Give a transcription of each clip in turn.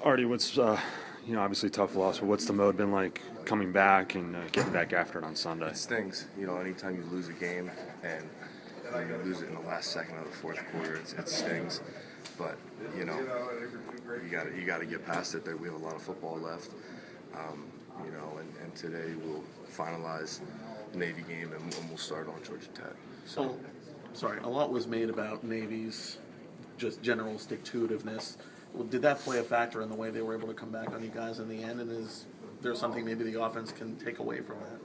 Artie, what's obviously tough loss, but what's the mode been like coming back and getting back after it on Sunday? It stings. Anytime you lose a game and you lose it in the last second of the fourth quarter, it stings. But you got to get past it. There, we have a lot of football left. And today we'll finalize the Navy game and we'll start on Georgia Tech. So, a lot was made about Navy's just general stick-to-itiveness. Well, did that play a factor in the way they were able to come back on you guys in the end? And is there something maybe the offense can take away from that?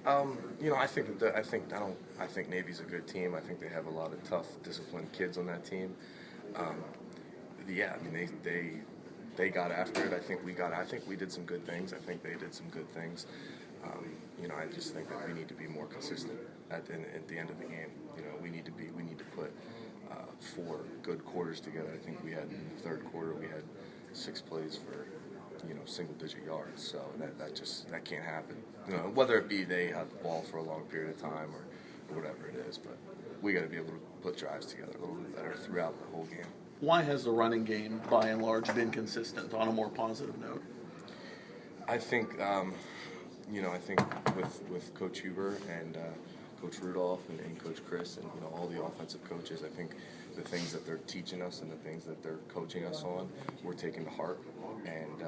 I think Navy's a good team. I think they have a lot of tough, disciplined kids on that team. They got after it. I think we did some good things. I think they did some good things. I just think that we need to be more consistent at the end of the game. We need to put 4 good quarters together. I think we had in the third quarter we had 6 plays for single-digit yards. So that can't happen. Whether it be they had the ball for a long period of time or whatever it is, but we got to be able to put drives together a little bit better throughout the whole game. Why has the running game, by and large, been consistent? On a more positive note, I think with Coach Huber and Coach Rudolph and Coach Chris and all the offensive coaches, I think the things that they're teaching us and the things that they're coaching us on, we're taking to heart. And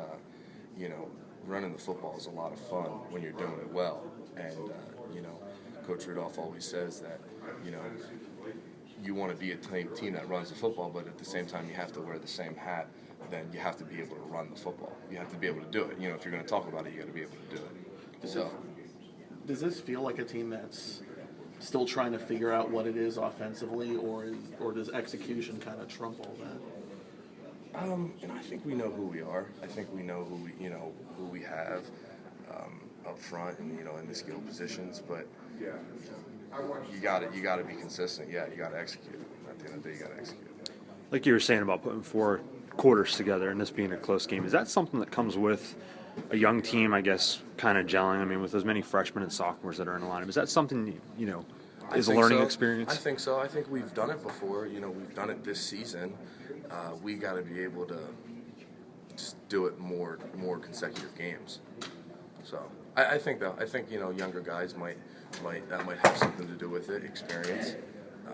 running the football is a lot of fun when you're doing it well. And Coach Rudolph always says that you want to be a team that runs the football, but at the same time you have to wear the same hat. Then you have to be able to run the football. You have to be able to do it. If you're going to talk about it, you got to be able to do it. Does this feel like a team that's still trying to figure out what it is offensively, or does execution kind of trump all that? I think we know who we are. I think we know who we have up front and in the skill positions. But you got to be consistent. Yeah, you got to execute. At the end of the day, you got to execute. Like you were saying about putting 4 quarters together and this being a close game, is that something that comes with a young team, I guess, kind of gelling? I mean, with as many freshmen and sophomores that are in the lineup, is that something is a learning experience? I think so. I think we've done it before. We've done it this season. We got to be able to just do it more consecutive games. So I think younger guys might have something to do with it. Experience.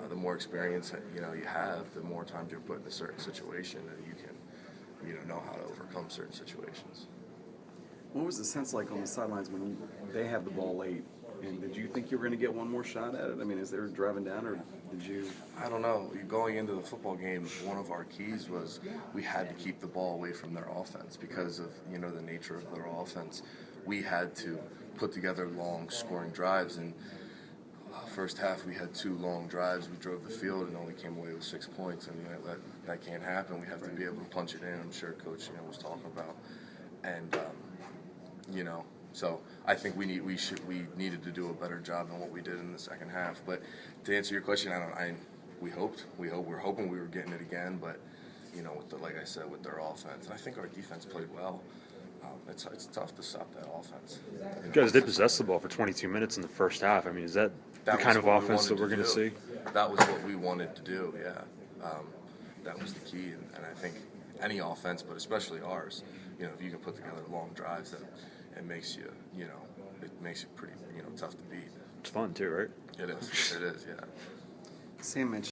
The more experience you have, the more times you're put in a certain situation, and you can know how to overcome certain situations. What was the sense like on the sidelines when they had the ball late? And did you think you were going to get one more shot at it? I mean, as they were driving down, or did you? I don't know. Going into the football game, one of our keys was we had to keep the ball away from their offense because of the nature of their offense. We had to put together long scoring drives, and first half we had 2 long drives. We drove the field and only came away with 6 points. And that can't happen. We have to be able to punch it in. I'm sure Coach was talking about, and So I think we needed to do a better job than what we did in the second half. But to answer your question, we're hoping we were getting it again. But like I said, with their offense, and I think our defense played well. It's tough to stop that offense. You guys did possess the ball for 22 minutes in the first half. I mean, is that the kind of offense that we're going to see? That was what we wanted to do, yeah. That was the key. And I think any offense, but especially ours, if you can put together long drives, it makes you pretty tough to beat. It's fun too, right? It is, yeah. Sam mentioned